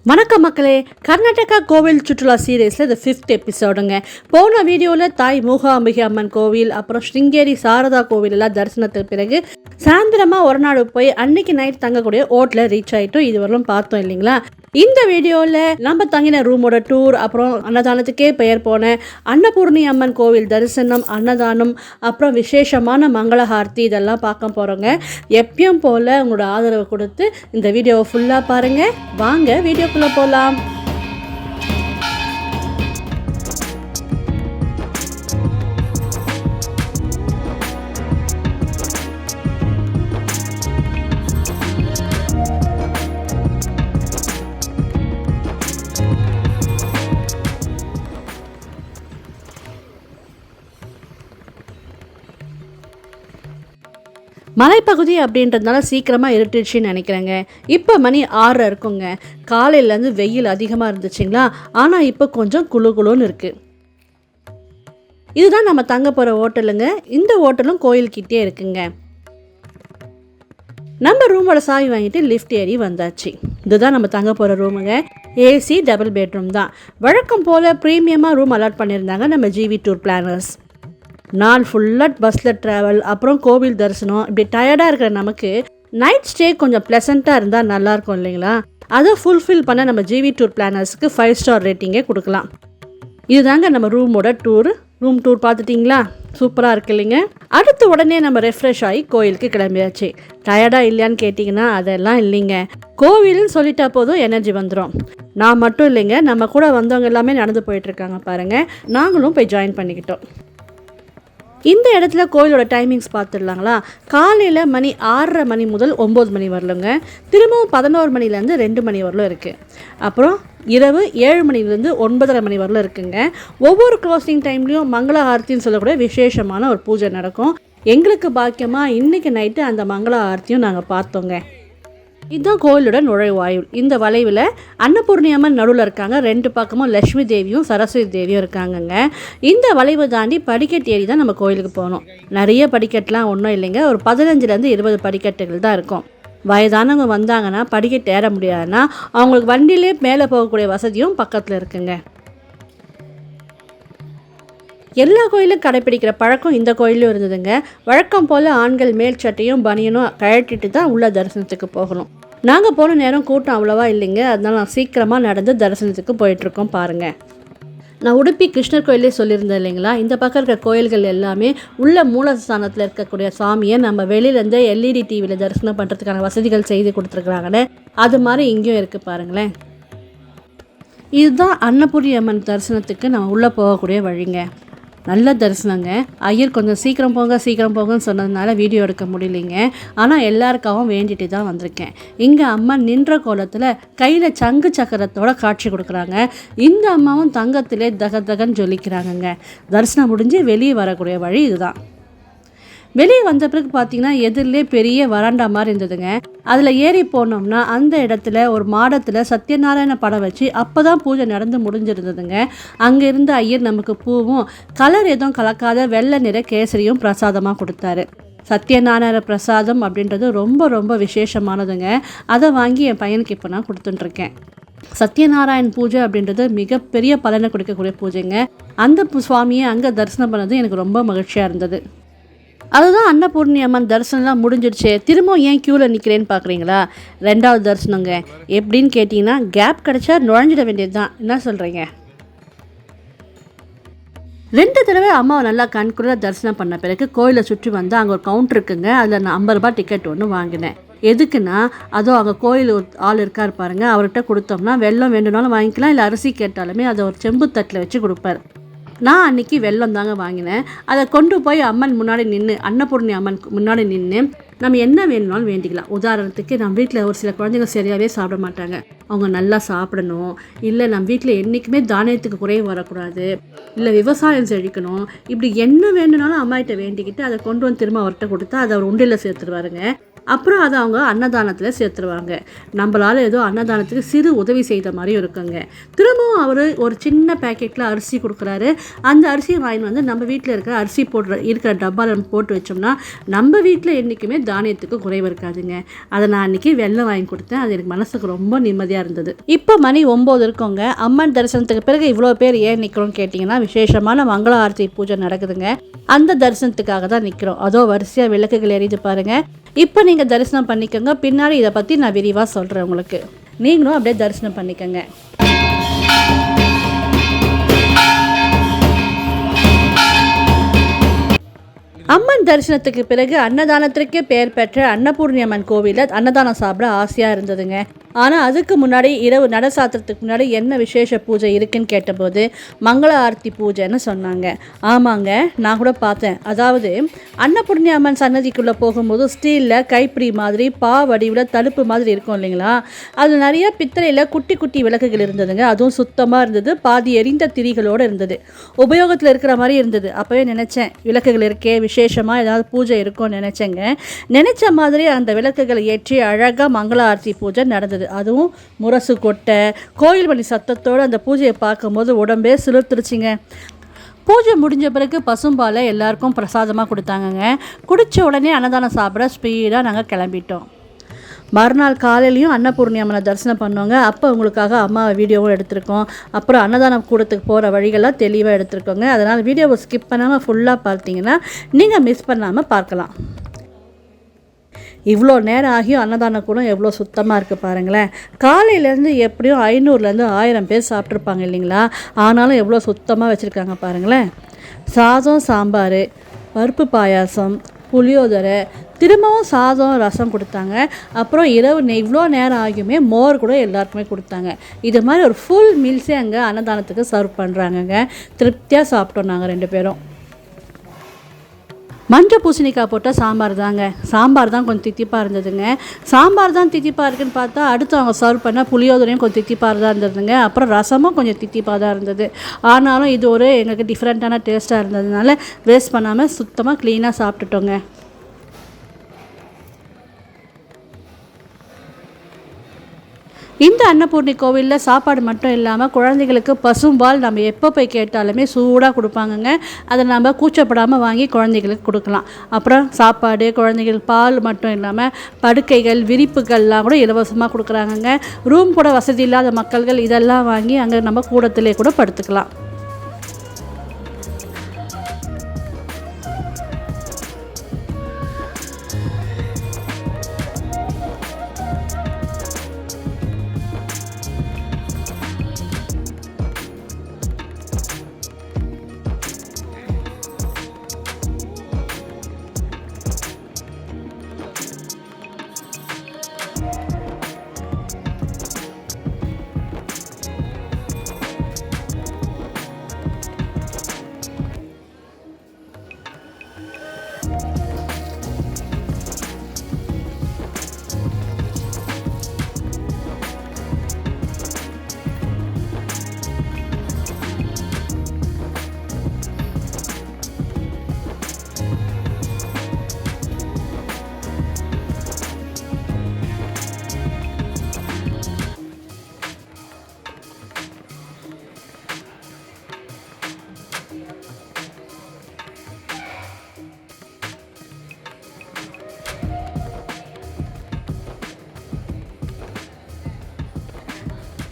வணக்கம் மக்களே, கர்நாடகா கோவில் சுற்றுலா சீரீஸில் இது 5th எபிசோடுங்க. போன வீடியோவில் தாய் மூகாம்பிகை அம்மன் கோவில், அப்புறம் ஸ்ருங்கேரி சாரதா கோவில் எல்லாம் தரிசனத்துக்கு பிறகு சாயந்தரமாக ஒரு நாள் போய் அன்னைக்கு நைட் தங்கக்கூடிய ஹோட்டலில் ரீச் ஆகிட்டோம். இது வரலும் பார்த்தோம் இல்லைங்களா. இந்த வீடியோவில் நம்ம தங்கின ரூமோட டூர், அப்புறம் அன்னதானத்துக்கே பெயர் போன அன்னபூர்ணி அம்மன் கோவில் தரிசனம், அன்னதானம், அப்புறம் விசேஷமான மங்களஹாரத்தி இதெல்லாம் பார்க்க போகிறோங்க. எப்பயும் போல் உங்களோட ஆதரவு கொடுத்து இந்த வீடியோவை ஃபுல்லாக பாருங்கள். வாங்க வீடியோக்குள்ளே போகலாம். மலைப்பகுதி அப்படின்றதுனால சீக்கிரமாக இருட்டுச்சுன்னு நினைக்கிறேங்க. இப்போ மணி 6 இருக்குங்க. காலையிலேருந்து வெயில் அதிகமாக இருந்துச்சுங்களா, ஆனால் இப்போ கொஞ்சம் குளுன்னு இருக்குது. இதுதான் நம்ம தங்க போகிற ஹோட்டலுங்க. இந்த ஹோட்டலும் கோயில்கிட்டே இருக்குங்க. நம்ம ரூமோட சாவி வாங்கிட்டு லிஃப்ட் ஏறி வந்தாச்சு. இதுதான் நம்ம தங்க போகிற ரூமுங்க. ஏசி டபுள் பெட்ரூம் தான். வழக்கம் போல் ப்ரீமியமாக ரூம் அலாட் பண்ணியிருந்தாங்க நம்ம ஜிவி டூர் பிளானர்ஸ். நாள் ஃபுல்லாக பஸ்ஸில் ட்ராவல், அப்புறம் கோவில் தரிசனம், இப்படி டயர்டாக இருக்கிற நமக்கு நைட் ஸ்டே கொஞ்சம் ப்ளசண்ட்டாக இருந்தால் நல்லாயிருக்கும் இல்லைங்களா. அதை ஃபுல்ஃபில் பண்ண நம்ம ஜிவி டூர் பிளானர்ஸுக்கு 5 ஸ்டார் ரேட்டிங்கே கொடுக்கலாம். இதுதாங்க நம்ம ரூமோட டூர். Room tour பார்த்துட்டிங்களா? சூப்பராக இருக்கு இல்லைங்க. அடுத்து உடனே நம்ம ரெஃப்ரெஷ் ஆகி கோயிலுக்கு கிளம்பியாச்சு. டயர்டாக இல்லையான்னு கேட்டிங்கன்னா அதெல்லாம் இல்லைங்க. கோவில்னு சொல்லிட்டா போதும் எனர்ஜி வந்துடும். நான் மட்டும் இல்லைங்க, நம்ம கூட வந்தவங்க எல்லாமே நடந்து போயிட்டுருக்காங்க பாருங்கள். நாங்களும் போய் ஜாயின் பண்ணிக்கிட்டோம். இந்த இடத்துல கோயிலோட டைமிங்ஸ் பார்த்துடலாங்களா. காலையில் மணி 6:30 மணி முதல் 9 மணி வரலுங்க. திரும்பவும் 11 மணிலேருந்து 2 மணி வரலும் இருக்குது. அப்புறம் இரவு 7 மணிலேருந்து 9:30 மணி வரலும் இருக்குங்க. ஒவ்வொரு க்ளோசிங் டைம்லேயும் மங்கள ஆரத்தின்னு சொல்லக்கூடிய விசேஷமான ஒரு பூஜை நடக்கும். எங்களுக்கு பாக்கியமாக இன்றைக்கி நைட்டு அந்த மங்கள ஆரத்தியும் நாங்கள் பார்த்தோங்க. இதுதான் கோயிலோட நுழைவாயில். இந்த வளைவில் அன்னபூர்ணி அம்மன் நடுவில் இருக்காங்க. 2 பக்கமும் லட்சுமி தேவியும் சரஸ்வதி தேவியும் இருக்காங்கங்க. இந்த வளைவை தாண்டி படிக்கட்டு ஏறி தான் நம்ம கோயிலுக்கு போகணும். நிறைய படிக்கட்டுலாம் ஒன்றும் இல்லைங்க. ஒரு 15லேருந்து 20 படிக்கட்டுகள் தான் இருக்கும். வயதானவங்க வந்தாங்கன்னா படிக்கட்டு ஏற முடியாதுன்னா அவங்களுக்கு வண்டியிலே மேலே போகக்கூடிய வசதியும் பக்கத்தில் இருக்குங்க. எல்லா கோயிலும் கடைப்பிடிக்கிற பழக்கம் இந்த கோயிலும் இருந்ததுங்க. வழக்கம் போல் ஆண்கள் மேல் சட்டையும் பனியனும் கழட்டிட்டு தான் உள்ள தரிசனத்துக்கு போகணும். நாங்கள் போன நேரம் கூட்டம் அவ்வளோவா இல்லைங்க. அதனால நான் சீக்கிரமாக நடந்து தரிசனத்துக்கு போயிட்டுருக்கோம் பாருங்கள். நான் உடுப்பி கிருஷ்ணர் கோயிலே சொல்லியிருந்தேன் இல்லைங்களா. இந்த பக்கம் இருக்கிற கோயில்கள் எல்லாமே உள்ள மூலஸ்தானத்தில் இருக்கக்கூடிய சாமியை நம்ம வெளியிலேருந்து LED டிவியில் தரிசனம் பண்ணுறதுக்கான வசதிகள் செய்து கொடுத்துருக்குறாங்கன்னு. அது மாதிரி இங்கேயும் இருக்குது பாருங்களேன். இதுதான் அன்னபூர்ணி அம்மன் தரிசனத்துக்கு நம்ம உள்ளே போகக்கூடிய வழிங்க. நல்ல தரிசனங்க. ஐயர் கொஞ்சம் சீக்கிரம் போங்கன்னு சொன்னதுனால வீடியோ எடுக்க முடியலைங்க. ஆனால் எல்லாருக்காகவும் வேண்டிட்டு தான் வந்திருக்கேன். இங்கே அம்மா நின்ற கோலத்தில் கையில் சங்கு சக்கரத்தோட காட்சி கொடுக்குறாங்க. இந்த அம்மாவும் தங்கத்திலே தகன்னு ஜொலிக்கிறாங்கங்க. தரிசனம் முடிஞ்சு வெளியே வரக்கூடிய வழி இதுதான். வெளியே வந்த பிறகு பார்த்தீங்கன்னா எதிரிலே பெரிய வராண்டா மாதிரி இருந்ததுங்க. அதில் ஏறி போனோம்னா அந்த இடத்துல ஒரு மாடத்தில் சத்யநாராயண படம் வச்சு அப்போ தான் பூஜை நடந்து முடிஞ்சிருந்ததுங்க. அங்கே இருந்த ஐயர் நமக்கு பூவும் கலர் எதுவும் கலக்காத வெள்ளை நிற கேசரியும் பிரசாதமாக கொடுத்தாரு. சத்யநாராயண பிரசாதம் அப்படின்றது ரொம்ப ரொம்ப விசேஷமானதுங்க. அதை வாங்கி என் பையனுக்கு இப்போ நான் கொடுத்துட்டுருக்கேன். சத்யநாராயண் பூஜை அப்படின்றது மிகப்பெரிய பலனை கொடுக்கக்கூடிய பூஜைங்க. அந்த சுவாமியை அங்கே தரிசனம் பண்ணது எனக்கு ரொம்ப மகிழ்ச்சியாக இருந்தது. அதுதான் அன்னபூர்ணி அம்மன் தரிசனம்லாம் முடிஞ்சிடுச்சு. திரும்பவும் ஏன் க்யூவில் நிற்கிறேன்னு பார்க்குறீங்களா? 2வது தரிசனங்க. எப்படின்னு கேட்டிங்கன்னா கேப் கிடச்சா நுழைஞ்சிட வேண்டியது தான். என்ன சொல்கிறீங்க? 2 தடவை அம்மாவை நல்லா கண்குள்ள தரிசனம் பண்ண பிறகு கோயிலை சுற்றி வந்து அங்கே ஒரு கவுண்டர் இருக்குங்க. அதில் நான் 50 ரூபாய் டிக்கெட் ஒன்று வாங்கினேன். எதுக்குன்னா அதோ அங்கே கோயில் ஒரு ஆள் இருக்கார் பாருங்கள், அவர்கிட்ட கொடுத்தோம்னா வெல்லம் வேண்டுனாலும் வாங்கிக்கலாம், இல்லை அரிசி கேட்டாலுமே அதை ஒரு செம்பு தட்டில் வச்சு கொடுப்பார். நான் அன்றைக்கி வெல்லம் தாங்க வாங்கினேன். அதை கொண்டு போய் அம்மன் முன்னாடி நின்று, அன்னபூர்ணி அம்மன் முன்னாடி நின்று நம்ம என்ன வேணும்னாலும் வேண்டிக்கலாம். உதாரணத்துக்கு நம்ம வீட்டில் ஒரு சில குழந்தைங்க சரியாகவே சாப்பிட மாட்டாங்க. அவங்க நல்லா சாப்பிடணும், இல்லை நம்ம வீட்டில் என்றைக்குமே தானியத்துக்கு குறைவு வரக்கூடாது, இல்லை விவசாயம் செழிக்கணும், இப்படி என்ன வேணும்னாலும் அம்மாகிட்ட வேண்டிக்கிட்டு அதை கொண்டு வந்து திரும்ப அவர்கிட்ட கொடுத்தா அதை அவர் உண்டியில் சேர்த்துருவாருங்க. அப்புறம் அதை அவங்க அன்னதானத்தில் சேர்த்துருவாங்க. நம்மளால் ஏதோ அன்னதானத்துக்கு சிறு உதவி செய்த மாதிரியும் இருக்குங்க. திரும்பவும் அவர் ஒரு சின்ன பேக்கெட்டில் அரிசி கொடுக்குறாரு. அந்த அரிசியை வாங்கிட்டு வந்து நம்ம வீட்டில் இருக்கிற அரிசி இருக்கிற டப்பாவில் நம்ம போட்டு வச்சோம்னா நம்ம வீட்டில் என்றைக்குமே தானியத்துக்கு குறைவு இருக்காதுங்க. அதை நான் அன்றைக்கி வெல்லம் வாங்கி கொடுத்தேன். அது எனக்கு மனசுக்கு ரொம்ப நிம்மதியாக ஆசையாக இருந்தது. இப்போ மணி 9 இருக்கோங்க. அம்மன் தரிசனத்துக்கு பிறகு இவ்வளோ பேர் ஏன் நிற்கிறோம்னு கேட்டிங்கன்னா, விசேஷமான மங்கள ஆரத்தி பூஜை நடக்குதுங்க. அந்த தரிசனத்துக்காக தான் நிற்கிறோம். அதோ வரிசையாக விளக்குகள் எரியுது பாருங்கள். இப்போ நீங்கள் தரிசனம் பண்ணிக்கோங்க. பின்னாடி இதை பற்றி நான் விரிவாக சொல்கிறேன் உங்களுக்கு. நீங்களும் அப்படியே தரிசனம் பண்ணிக்கோங்க. அம்மன் தரிசனத்துக்கு பிறகு அன்னதானத்திற்கே பெயர் பெற்ற அன்னபூர்ணி அம்மன் கோவிலில் அன்னதானம் சாப்பிட ஆசையாக இருந்ததுங்க. ஆனால் அதுக்கு முன்னாடி இரவு நட சாத்திரத்துக்கு முன்னாடி என்ன விசேஷ பூஜை இருக்குன்னு கேட்டபோது மங்கள ஆரத்தி பூஜைன்னு சொன்னாங்க. ஆமாங்க, நான் கூட பார்த்தேன். அதாவது அன்னபூர்ணி அம்மன் சன்னதிக்குள்ளே போகும்போது ஸ்டீலில் கைப்பிடி மாதிரி பா வடிவில் தடுப்பு மாதிரி இருக்கும் இல்லைங்களா, அது நிறைய பித்தளையில் குட்டி குட்டி விளக்குகள் இருந்ததுங்க. அதுவும் சுத்தமாக இருந்தது, பாதி எரிந்த திரிகளோடு இருந்தது, உபயோகத்தில் இருக்கிற மாதிரி இருந்தது. அப்போவே நினச்சேன், விளக்குகள் இருக்கே, விசேஷமாக ஏதாவது பூஜை இருக்கும்னு நினச்சேங்க. நினச்ச மாதிரி அந்த விளக்குகளை ஏற்றி அழகாக மங்கள ஆரத்தி பூஜை நடந்தது. அதுவும் முரசு கொட்டை கோயில் மணி சத்தத்தோடு அந்த பூஜையை பார்க்கும்போது உடம்பே சிலிர்த்துருச்சுங்க. பூஜை முடிஞ்ச பிறகு பசும்பாலை எல்லாருக்கும் பிரசாதமாக கொடுத்தாங்கங்க. குடித்த உடனே அன்னதானம் சாப்பிட ஸ்பீடாக நாங்கள் கிளம்பிட்டோம். மறுநாள் காலையிலையும் அன்னபூர்ணி அம்மனை தரிசனம் பண்ணுவாங்க. அப்போ உங்களுக்காக அம்மா வீடியோவும் எடுத்திருக்கோம். அப்புறம் அன்னதானம் கூடத்துக்கு போகிற வழிகள்லாம் தெளிவாக எடுத்திருக்கோங்க. அதனால் வீடியோவை ஸ்கிப் பண்ணாமல் ஃபுல்லாக பார்த்தீங்கன்னா நீங்கள் மிஸ் பண்ணாமல் பார்க்கலாம். இவ்வளோ நேரம் ஆகியும் அன்னதானம் கூட எவ்வளோ சுத்தமாக இருக்குது பாருங்களேன். காலையிலேருந்து எப்படியும் 500லேருந்து 1000 பேர் சாப்பிட்ருப்பாங்க இல்லைங்களா, ஆனாலும் எவ்வளோ சுத்தமாக வச்சுருக்காங்க பாருங்களேன். சாதம், சாம்பார், பருப்பு பாயாசம், புளியோதரை, திரும்பவும் சாதம், ரசம் கொடுத்தாங்க. அப்புறம் இரவு இவ்வளோ நேரம் ஆகியுமே மோர் கூட எல்லாருக்குமே கொடுத்தாங்க. இது மாதிரி ஒரு ஃபுல் மீல்ஸே அங்கே அன்னதானத்துக்கு சர்வ் பண்ணுறாங்கங்க. திருப்தியாக சாப்பிட்டோம் நாங்கள் 2 பேரும். மஞ்சள் பூசணிக்காய் போட்டால் சாம்பார் தாங்க. சாம்பார் தான் கொஞ்சம் தித்திப்பாக இருந்ததுங்க. சாம்பார் தான் தித்திப்பாக இருக்குன்னு பார்த்தா அடுத்து அவங்க சர்வ் பண்ண புளியோதரையும் கொஞ்சம் தித்திப்பாக தான் இருந்ததுங்க. அப்புறம் ரசமும் கொஞ்சம் தித்திப்பாக தான் இருந்தது. ஆனாலும் இது ஒரு எங்களுக்கு டிஃப்ரெண்ட்டான டேஸ்ட்டாக இருந்ததுனால வேஸ்ட் பண்ணாமல் சுத்தமாக க்ளீனாக சாப்பிட்டுட்டோங்க. இந்த அன்னபூர்ணி கோவிலில் சாப்பாடு மட்டும் இல்லாமல் குழந்தைகளுக்கு பசும்பால் நம்ம எப்போ போய் கேட்டாலுமே சூடாக கொடுப்பாங்கங்க. அதை நம்ம கூச்சப்படாமல் வாங்கி குழந்தைகளுக்கு கொடுக்கலாம். அப்புறம் சாப்பாடு, குழந்தைகள் பால் மட்டும் இல்லாமல் படுக்கைகள், விரிப்புகள்லாம் கூட இலவசமாக கொடுக்குறாங்கங்க. ரூம் கூட வசதி இல்லாத மக்கள்கள் இதெல்லாம் வாங்கி அங்கே நம்ம கூடத்திலே கூட படுத்துக்கலாம்.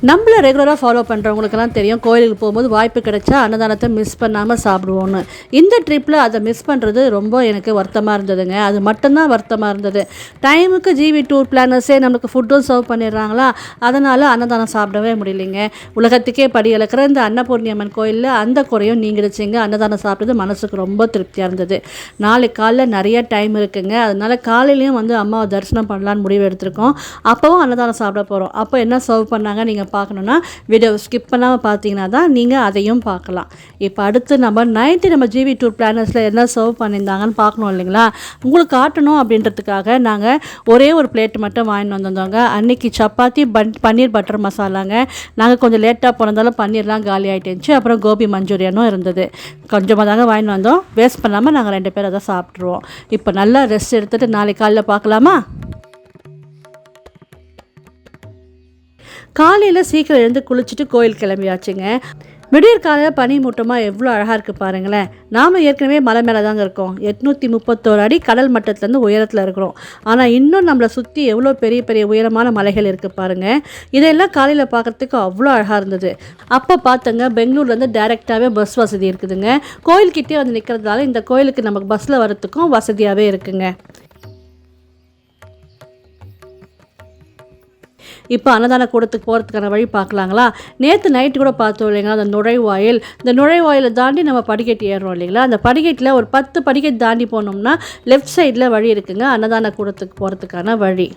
நம்மளை ரெகுலராக ஃபாலோ பண்ணுறவங்களுக்கெல்லாம் தெரியும், கோயிலுக்கு போகும்போது வாய்ப்பு கிடைச்சா அன்னதானத்தை மிஸ் பண்ணாமல் சாப்பிடுவோன்னு. இந்த ட்ரிப்பில் அதை மிஸ் பண்ணுறது ரொம்ப எனக்கு வருத்தமாக இருந்ததுங்க. அது மட்டும்தான் வருத்தமாக இருந்தது. டைமுக்கு ஜிவி டூர் பிளானர்ஸே நம்மளுக்கு ஃபுட்டும் சர்வ் பண்ணிடுறாங்களா, அதனால் அன்னதானம் சாப்பிடவே முடியலைங்க. உலகத்துக்கே படி இழக்கிற இந்த அன்னபூர்ணி அம்மன் கோயிலில் அந்த குறையும் நீங்கிடுச்சிங்க. அன்னதானம் சாப்பிட்டது மனசுக்கு ரொம்ப திருப்தியாக இருந்தது. நாளைக்கு காலையில் நிறைய டைம் இருக்குங்க. அதனால் காலையிலையும் அம்மாவை தரிசனம் பண்ணலான்னு முடிவு எடுத்திருக்கோம். அப்போவும் அன்னதானம் சாப்பிட போகிறோம். அப்போ என்ன சர்வ் பண்ணாங்க நீங்கள் பார்க்கணுன்னா வீடியோவை ஸ்கிப் பண்ணாமல் பார்த்தீங்கன்னா தான் நீங்கள் அதையும் பார்க்கலாம். இப்போ அடுத்து நம்ம ஜிவி டூர் பிளானர்ஸில் என்ன சர்வ் பண்ணியிருந்தாங்கன்னு பார்க்கணும் இல்லைங்களா, உங்களுக்கு காட்டணும் அப்படின்றதுக்காக நாங்கள் ஒரே ஒரு பிளேட் மட்டும் வாங்கிட்டு வந்திருந்தோங்க. அன்றைக்கி சப்பாத்தி பன்னீர் பட்டர் மசாலாங்க. நாங்கள் கொஞ்சம் லேட்டாக போனதாலும் பன்னீர்லாம் காலி ஆகிட்டுச்சு. அப்புறம் கோபி மஞ்சூரியனும் இருந்தது. கொஞ்சமாக தாங்க வாங்கிட்டு வந்தோம். வேஸ்ட் பண்ணாமல் நாங்கள் 2 பேர் அதை சாப்பிட்ருவோம். இப்போ நல்லா ரெஸ்ட் எடுத்துகிட்டு நாளைக்கு காலைல பார்க்கலாமா. காலையில் சீக்கிரம் எழுந்து குளிச்சுட்டு கோயில் கிளம்பியாச்சுங்க. விடியற் காலையில் பனி மூட்டமாக எவ்வளோ அழகாக இருக்குது பாருங்களேன். நாம் ஏற்கனவே மலை மேலே தாங்க இருக்கோம். 831 அடி கடல் மட்டத்துலேருந்து உயரத்தில் இருக்கிறோம். ஆனால் இன்னும் நம்மளை சுற்றி எவ்வளோ பெரிய பெரிய உயரமான மலைகள் இருக்குது பாருங்கள். இதெல்லாம் காலையில் பார்க்குறதுக்கு அவ்வளோ அழகாக இருந்தது. அப்போ பார்த்தங்க பெங்களூர்லேருந்து டைரெக்டாகவே பஸ் வசதி இருக்குதுங்க. கோயில்கிட்டே வந்து நிற்கிறதுனால இந்த கோயிலுக்கு நமக்கு பஸ்ஸில் வரத்துக்கும் வசதியாகவே இருக்குங்க. இப்போ அன்னதான கூடத்துக்கு போகிறதுக்கான வழி பார்க்கலாங்களா? நேற்று நைட்டு கூட பார்த்தோம் இல்லைங்களா, அந்த நுழைவாயில். இந்த நுழைவாயிலை தாண்டி நம்ம படிக்கட்டு ஏறுறோம் இல்லைங்களா, அந்த படிக்கட்டில் ஒரு 10 படிக்கட்டு தாண்டி போனோம்னா லெஃப்ட் சைடில் வழி இருக்குங்க, அன்னதான கூடத்துக்கு போகிறதுக்கான வழி.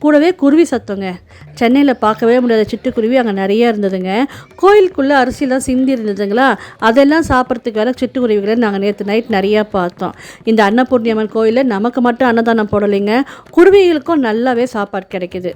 கூடவே குருவி சத்தங்க. சென்னையில் பார்க்கவே முடியாத சிட்டுக்குருவி அங்கே நிறைய இருந்ததுங்க. கோயிலுக்குள்ளே அரிசிலாம் சிந்தி இருந்ததுங்களா, அதெல்லாம் சாப்பிட்றதுக்கு வேறு சிட்டுக்குருவிகளை நாங்கள் நேற்று நைட் நிறையா பார்த்தோம். இந்த அன்னபூர்ணியம்மன் கோயிலில் நமக்கு மட்டும் அன்னதானம் போடலைங்க, குருவிகளுக்கும் நல்லாவே சாப்பாடு கிடைக்கிது.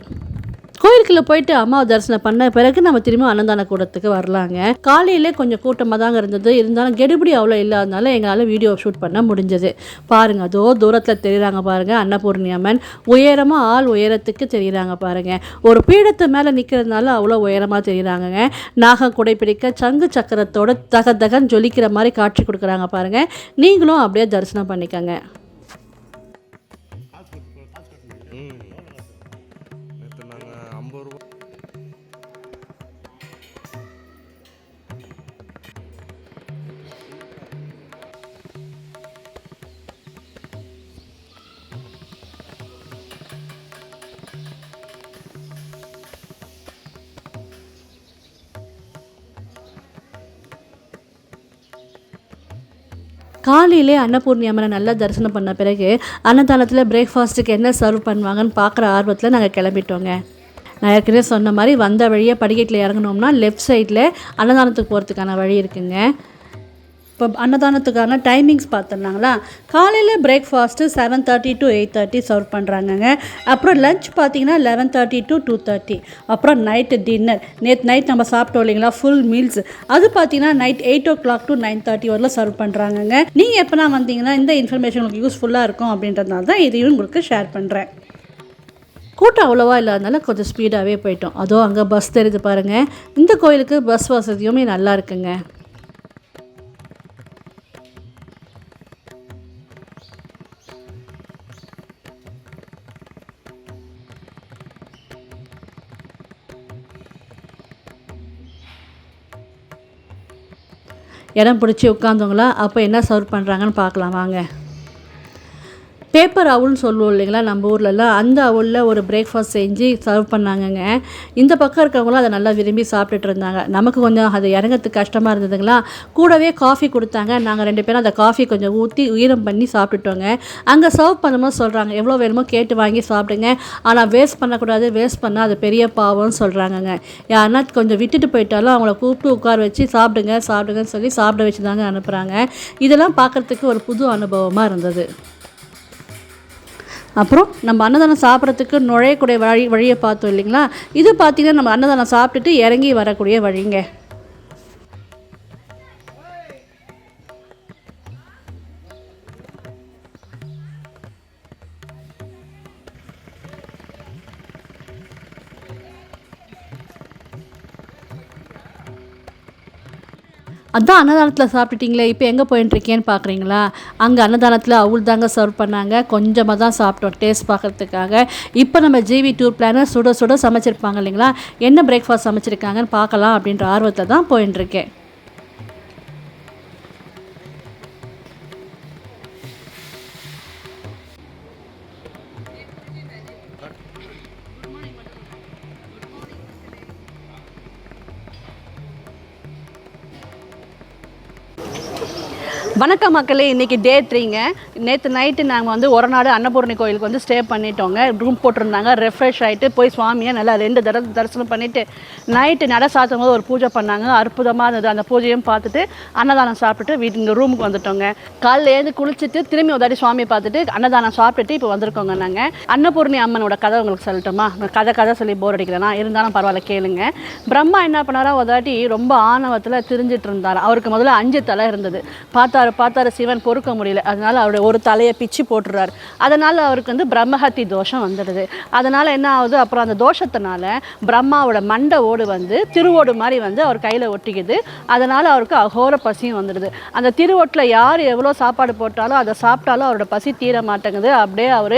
கோயிலுக்குள்ளே போயிட்டு அம்மாவை தரிசனம் பண்ண பிறகு நம்ம திரும்ப அன்னதான கூடத்துக்கு வரலாங்க. காலையிலே கொஞ்சம் கூட்டமாக தாங்க இருந்தது. இருந்தாலும் கெடுபிடி அவ்வளோ இல்லாதனால எங்களால் வீடியோ ஷூட் பண்ண முடிஞ்சது. பாருங்கள், அதோ தூரத்தில் தெரியுறாங்க பாருங்கள் அன்னபூர்ணியம்மன். உயரமாக ஆள் உயரத்துக்கு தெரியுறாங்க பாருங்கள். ஒரு பீடத்து மேலே நிற்கிறதுனால அவ்வளோ உயரமாக தெரியுறாங்கங்க. நாகம் குடைப்பிடிக்க சங்கு சக்கரத்தோட தகன்னு ஜொலிக்கிற மாதிரி காட்சி கொடுக்குறாங்க பாருங்கள். நீங்களும் அப்படியே தரிசனம் பண்ணிக்கோங்க. காலையிலே அன்னபூர்ணி அம்மனை நல்லா தரிசனம் பண்ண பிறகு அன்னதானத்தில் பிரேக்ஃபாஸ்ட்டுக்கு என்ன சர்வ் பண்ணுவாங்கன்னு பார்க்குற ஆர்வத்தில் நாங்கள் கிளம்பிட்டோங்க. நான் ஏற்கனவே சொன்ன மாதிரி வந்த வழியை படிக்கட்டில் இறங்கினோம்னா லெஃப்ட் சைடில் அன்னதானத்துக்கு போகிறதுக்கான வழி இருக்குங்க. இப்போ அன்னதானத்துக்கான டைமிங்ஸ் பார்த்துருந்தாங்களா, காலையில் பிரேக்ஃபாஸ்ட்டு 7:30 to 8:30 சர்வ் பண்ணுறாங்கங்க. அப்புறம் லஞ்ச் பார்த்தீங்கன்னா 11:30 to 2:30. அப்புறம் நைட்டு டின்னர், நேற்று நைட் நம்ம சாப்பிட்டோம் இல்லைங்களா ஃபுல் மீல்ஸ், அது பார்த்தீங்கன்னா நைட் 8 o'clock to 9:30 வரலாம் சர்வ் பண்ணுறாங்கங்க. நீங்கள் எப்போனா வந்தீங்கன்னா இந்த இன்ஃபர்மேஷன் உங்களுக்கு யூஸ்ஃபுல்லாக இருக்கும் அப்படின்றதுனால தான் இதையும் உங்களுக்கு ஷேர் பண்ணுறேன். கூட்டம் அவ்வளோவா இல்லாதனால கொஞ்சம் ஸ்பீடாகவே போயிட்டோம். அதோ அங்கே பஸ் தெரியுது பாருங்கள். இந்த கோயிலுக்கு பஸ் வசதியுமே நல்லா இருக்குங்க. இடம் பிடிச்சி உட்காந்தவங்களா, அப்போ என்ன சர்வ் பண்ணுறாங்கன்னு பார்க்கலாம் வாங்க. பேப்பர் அவுல்னு சொல்லுவோம் இல்லைங்களா நம்ம ஊர்லலாம், அந்த அவுலில் ஒரு பிரேக்ஃபாஸ்ட் செஞ்சு சர்வ் பண்ணாங்கங்க. இந்த பக்கம் இருக்கவங்களும் அதை நல்லா விரும்பி சாப்பிட்டுட்டு இருந்தாங்க. நமக்கு கொஞ்சம் அது இறங்கிறதுக்கு கஷ்டமாக இருந்ததுங்களா, கூடவே காஃபி கொடுத்தாங்க. நாங்கள் 2 பேரும் அந்த காஃபி கொஞ்சம் ஊற்றி ஈரம் பண்ணி சாப்பிட்டுட்டோங்க. அங்கே சர்வ் பண்ணும்போது சொல்கிறாங்க, எவ்வளோ வேணுமோ கேட்டு வாங்கி சாப்பிடுங்க, ஆனால் வேஸ்ட் பண்ணக்கூடாது, வேஸ்ட் பண்ணால் அது பெரிய பாவம்னு சொல்கிறாங்கங்க. யாருன்னா கொஞ்சம் விட்டுட்டு போயிட்டாலும் அவங்கள கூப்பிட்டு உட்கார வச்சு சாப்பிடுங்கன்னு சொல்லி சாப்பிட வச்சு தாங்க அனுப்புகிறாங்க. இதெல்லாம் பார்க்குறதுக்கு ஒரு புது அனுபவமாக இருந்தது. அப்புறம் நம்ம அன்னதானம் சாப்பிட்றதுக்கு நுழையக்கூடிய வழியை பார்த்தோம் இல்லைங்களா, இது பார்த்திங்கன்னா நம்ம அன்னதானம் சாப்பிட்டுட்டு இறங்கி வரக்கூடிய வழிங்க. அதான் அன்னதானத்தில் சாப்பிட்டுட்டிங்களே, இப்போ எங்கே போயிட்டுருக்கேன்னு பார்க்குறீங்களா? அங்கே அன்னதானத்தில் அவுள் தாங்க சர்வ் பண்ணாங்க. கொஞ்சமாக தான் சாப்பிட்டோம் டேஸ்ட் பார்க்குறதுக்காக. இப்போ நம்ம ஜிவி டூர் பிளானர் சுட சுட சமைச்சிருப்பாங்க இல்லைங்களா, என்ன பிரேக்ஃபாஸ்ட் சமைச்சிருக்காங்கன்னு பார்க்கலாம் அப்படின்ற ஆர்வத்தில் தான் போயிட்டுருக்கேன். வணக்கம் மக்களே, இன்றைக்கி டே 3ங்க. நேற்று நைட்டு நாங்கள் வந்து ஒரநாடு அன்னபூர்ணி கோயிலுக்கு வந்து ஸ்டே பண்ணிட்டோங்க. ரூம் போட்டிருந்தாங்க. ரெஃப்ரெஷ் ஆகிட்டு போய் சுவாமியை நல்லா 2 தடவை தரிசனம் பண்ணிவிட்டு நைட்டு நட சாத்தும் போது ஒரு பூஜை பண்ணாங்க. அற்புதமாக இருந்தது. அந்த பூஜையும் பார்த்துட்டு அன்னதானம் சாப்பிட்டுட்டு இங்கே ரூமுக்கு வந்துட்டோங்க. காலையில் எழுந்து குளிச்சுட்டு திரும்பி ஒரு தாட்டி சுவாமியை பார்த்துட்டு அன்னதானம் சாப்பிட்டுட்டு இப்போ வந்திருக்கோங்க. நாங்கள் அன்னபூர்ணி அம்மனோட கதை உங்களுக்கு சொல்லட்டுமா? கதை சொல்லி போர் அடிக்கிறேன்னா இருந்தாலும் பரவாயில்ல கேளுங்க. பிரம்மா என்ன பண்ணாரா, ஒரு தாட்டி ரொம்ப ஆணவத்தில் திரிஞ்சிட்டு இருந்தார். அவருக்கு முதல்ல 5 தலை இருந்தது. பார்த்தாரு அவர் பார்த்தாரு சிவன் பொறுக்க முடியல, அதனால் அவருடைய ஒரு தலையை பிச்சு போட்டுறாரு. அதனால் அவருக்கு வந்து பிரம்மஹத்தி தோஷம் வந்துடுது. அதனால் என்ன ஆகுது, அப்புறம் அந்த தோஷத்தினால பிரம்மாவோட மண்டை ஓடு வந்து திருவோடு மாதிரி வந்து அவர் கையில் ஒட்டிக்குது. அதனால் அவருக்கு அகோர பசியும் வந்துடுது. அந்த திருவோட்டில் யார் எவ்வளோ சாப்பாடு போட்டாலும் அதை சாப்பிட்டாலும் அவரோட பசி தீர மாட்டேங்குது. அப்படியே அவர்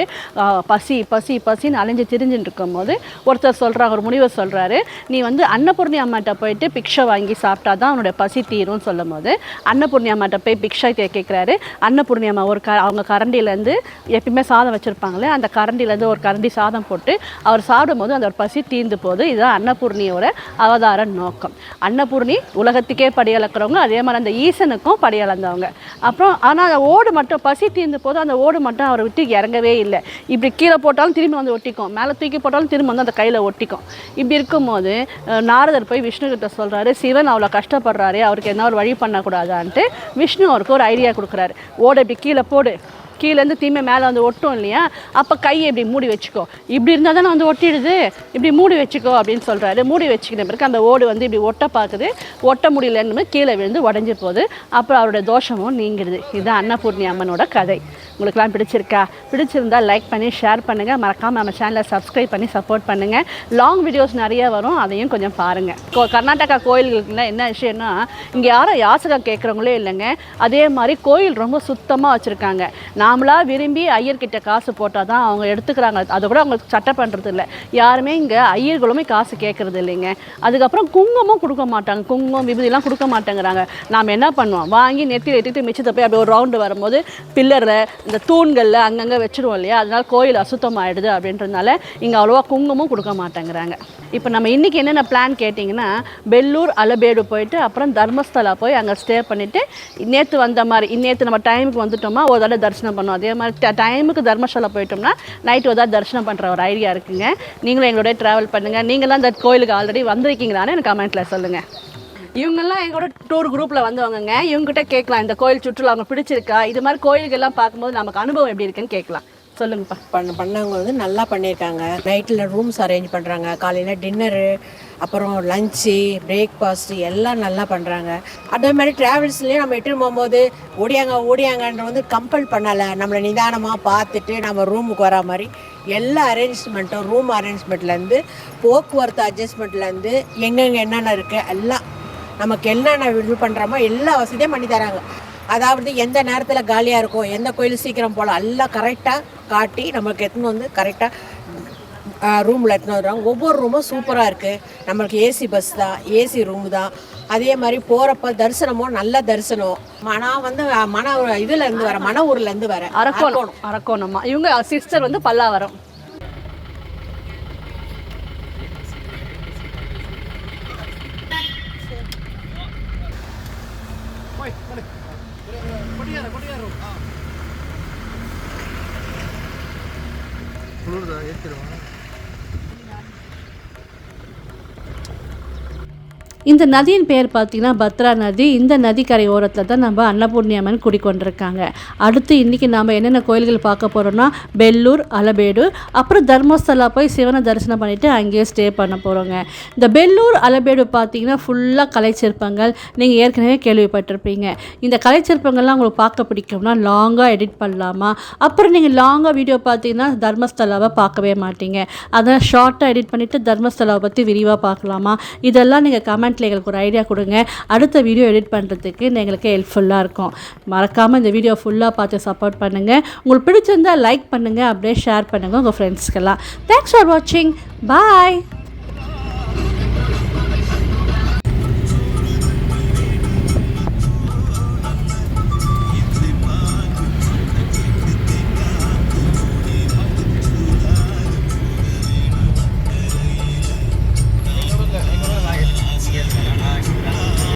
பசி பசி பசின்னு அலைஞ்சு திரிஞ்சுட்டு இருக்கும்போது ஒருத்தர் சொல்கிறாங்க, ஒரு முனிவர் சொல்கிறாரு, நீ வந்து அன்னபூர்ணி அம்மாட்ட போயிட்டு பிக்ஷை வாங்கி சாப்பிட்டா தான் அவனுடைய பசி தீரும்னு சொல்லும் போது அன்னபூர்ணி அம்மாட்ட போய் பிக்ஷை கேட்குறாரு. அன்னபூர்ணி அம்மா அவங்க கரண்டிலேருந்து எப்பயுமே சாதம் வச்சுருப்பாங்களே, அந்த கரண்டிலேருந்து ஒரு கரண்டி சாதம் போட்டு அவர் சாப்பிடும்போது அந்த ஒரு பசி தீர்ந்து போகுது. இதுதான் அன்னபூர்ணியோட அவதார நோக்கம். அன்னபூர்ணி உலகத்துக்கே படியளக்கிறவங்க, அதே மாதிரி அந்த ஈசனுக்கும் படியளந்தவங்க. அப்புறம் ஆனால் அந்த ஓடு மட்டும் பசி தீர்ந்து போது அந்த ஓடு மட்டும் அவரை விட்டு இறங்கவே இல்லை. இப்படி கீழே போட்டாலும் திரும்பி வந்து ஒட்டிக்கும், மேலே தூக்கி போட்டாலும் திரும்ப வந்து அந்த கையில் ஒட்டிக்கும். இப்படி இருக்கும்போது நாரதர் போய் விஷ்ணு கிட்ட சொல்கிறாரு, சிவன் அவ்வளோ கஷ்டப்படுறாரு, அவருக்கு என்ன ஒரு வழி பண்ணக்கூடாதான்ட்டு விஷ்ணு அவருக்கு ஒரு ஐடியா கொடுக்குறாரு. ஓடு இப்படி கீழே போடு, கீழேருந்து தீமை மேலே வந்து ஒட்டும் இல்லையா, அப்போ கையை இப்படி மூடி வச்சுக்கோ, இப்படி இருந்தால் தானே வந்து ஒட்டிடுது, இப்படி மூடி வச்சுக்கோ அப்படின்னு சொல்கிறாரு. மூடி வச்சுக்கிட்ட பிறகு அந்த ஓடு வந்து இப்படி ஒட்ட பார்க்குது, ஒட்ட முடியலன்னு கீழே விழுந்து உடஞ்சி போகுது. அப்புறம் அவருடைய தோஷமும் நீங்கிடுது. இதுதான் அன்னபூர்ணி அம்மனோட கதை. உங்களுக்குலாம் பிடிச்சிருக்கா? பிடிச்சிருந்தால் லைக் பண்ணி ஷேர் பண்ணுங்கள். மறக்காமல் நம்ம சேனலை சப்ஸ்கிரைப் பண்ணி சப்போர்ட் பண்ணுங்கள். லாங் வீடியோஸ் நிறைய வரும், அதையும் கொஞ்சம் பாருங்கள். கர்நாடகா கோயில்களுக்குலாம் என்ன விஷயம்னா, இங்கே யாரும் யாசகம் கேட்குறவங்களே இல்லைங்க. அதே மாதிரி கோயில் ரொம்ப சுத்தமாக வச்சுருக்காங்க. நாமளாக விரும்பி ஐயர்கிட்ட காசு போட்டால் தான் அவங்க எடுத்துக்கிறாங்க. அதை கூட அவங்களுக்கு சட்டை பண்ணுறது இல்லை. யாருமே இங்கே ஐயர்களுமே காசு கேட்குறது இல்லைங்க. அதுக்கப்புறம் குங்குமம் கொடுக்க மாட்டாங்க, குங்குமம் விபூதிலாம் கொடுக்க மாட்டேங்கிறாங்க. நாம் என்ன பண்ணுவோம், வாங்கி நெத்தியில் எடுத்துட்டு மிச்சத்தை போய் அப்படி ஒரு ரவுண்டு வரும்போது பில்லரில் இந்த தூண்களில் அங்கங்கே வச்சுருவோம் இல்லையா, அதனால் கோயில் அசுத்தமாகிடுது. அப்படின்றதுனால இங்கே அவ்வளோவா குங்குமம் கொடுக்க மாட்டேங்கிறாங்க. இப்போ நம்ம இன்றைக்கி என்னென்ன பிளான் கேட்டிங்கன்னா, பெல்லூர் அலபேடு போயிட்டு அப்புறம் தர்மஸ்தலா போய் அங்கே ஸ்டே பண்ணிவிட்டு, நேற்று வந்த மாதிரி நேற்று நம்ம டைமுக்கு வந்துட்டோமா ஒரு தடவை தரிசனம் பண்ணோம், அதே மாதிரி டைமுக்கு தர்மசாலா போயிட்டோம்னா நைட்டு ஒரு தடவை தரிசனம் பண்ணுற ஒரு ஐடியா இருக்குங்க. நீங்களும் எங்களோட ட்ராவல் பண்ணுங்கள். நீங்களாம் இந்த கோயிலுக்கு ஆல்ரெடி வந்திருக்கீங்களான்னு எனக்கு கமெண்ட்டில் சொல்லுங்கள். இவங்கெல்லாம் எங்களோட டூர் குரூப்பில் வந்தவங்க. இவங்ககிட்ட கேட்கலாம், இந்த கோயில் சுற்றுலா அவங்க பிடிச்சிருக்கா, இது மாதிரி கோயில்கள்லாம் பார்க்கும்போது நமக்கு அனுபவம் எப்படி இருக்குன்னு கேட்கலாம். சொல்லுங்கப்பா. பண்ணவங்க வந்து நல்லா பண்ணியிருக்காங்க. நைட்டில் ரூம்ஸ் அரேஞ்ச் பண்ணுறாங்க, காலையில் டின்னரு, அப்புறம் லஞ்சு, பிரேக்ஃபாஸ்ட்டு எல்லாம் நல்லா பண்ணுறாங்க. அதே மாதிரி ட்ராவல்ஸ்லேயும் நம்ம இட்டுன்னு போகும்போது ஓடியாங்கன்ற வந்து கம்பல் பண்ணலை. நம்மளை நிதானமாக பார்த்துட்டு நம்ம ரூமுக்கு வரா மாதிரி எல்லா அரேஞ்ச்மெண்ட்டும், ரூம் அரேஞ்ச்மெண்ட்லேருந்து போக்குவரத்து அட்ஜஸ்ட்மெண்ட்லேருந்து எங்கெங்கே என்னென்ன இருக்குது எல்லாம் நமக்கு என்னென்ன இது பண்ணுறோமோ எல்லா வசதியும் பண்ணி தராங்க. அதாவது எந்த நேரத்தில் காலியாக இருக்கும், எந்த கோயில் சீக்கிரம் போகலாம் எல்லாம் கரெக்டாக காட்டி நம்மளுக்கு எடுத்துன்னு வந்து கரெக்டாக ரூமில் எடுத்துன்னு வந்துடுறாங்க. ஒவ்வொரு ரூமும் சூப்பராக இருக்குது. நம்மளுக்கு ஏசி பஸ் தான், ஏசி ரூமு தான். அதே மாதிரி போகிறப்ப தரிசனமும் நல்ல தரிசனம். நான் வந்து இதுலேருந்து வரேன், மன ஊர்லேருந்து வரேன், அரக்கோணமா. இவங்க சிஸ்டர் வந்து பல்லாவரம். இந்த நதியின் பெயர் பார்த்திங்கன்னா பத்ரா நதி. இந்த நதிக்கரை ஓரத்தில் தான் நம்ம அன்னபூர்ணி அம்மன் குடிக்கொண்டிருக்காங்க. அடுத்து இன்றைக்கி நம்ம என்னென்ன கோயில்கள் பார்க்க போகிறோம்னா, பெல்லூர் அலபேடு, அப்புறம் தர்மஸ்தலா போய் சிவனை தரிசனம் பண்ணிவிட்டு அங்கேயே ஸ்டே பண்ண போகிறோங்க. இந்த பெல்லூர் அலபேடு பார்த்திங்கன்னா ஃபுல்லாக கலைச்சிற்பங்கள். நீங்கள் ஏற்கனவே கேள்விப்பட்டிருப்பீங்க. இந்த கலைச்சிற்பங்கள்லாம் உங்களுக்கு பார்க்க பிடிக்கும்னா லாங்காக எடிட் பண்ணலாமா, அப்புறம் நீங்கள் லாங்காக வீடியோ பார்த்தீங்கன்னா தர்மஸ்தலாவை பார்க்கவே மாட்டீங்க. அதனால் ஷார்ட்டாக எடிட் பண்ணிவிட்டு தர்மஸ்தலாவை பற்றி விரிவாக பார்க்கலாமா, இதெல்லாம் நீங்கள் கமெண்ட் எங்களுக்கு ஒரு ஐடியா கொடுங்க. அடுத்த வீடியோ எடிட் பண்ணுறதுக்கு எங்களுக்கு ஹெல்ப்ஃபுல்லாக இருக்கும். மறக்காமல் இந்த வீடியோ ஃபுல்லாக பார்த்து சப்போர்ட் பண்ணுங்கள். உங்களுக்கு பிடிச்சிருந்தால் லைக் பண்ணுங்கள், அப்படியே ஷேர் பண்ணுங்கள் உங்கள் ஃப்ரெண்ட்ஸ்க்கெல்லாம். தேங்க்ஸ் ஃபார் வாட்சிங். பாய்.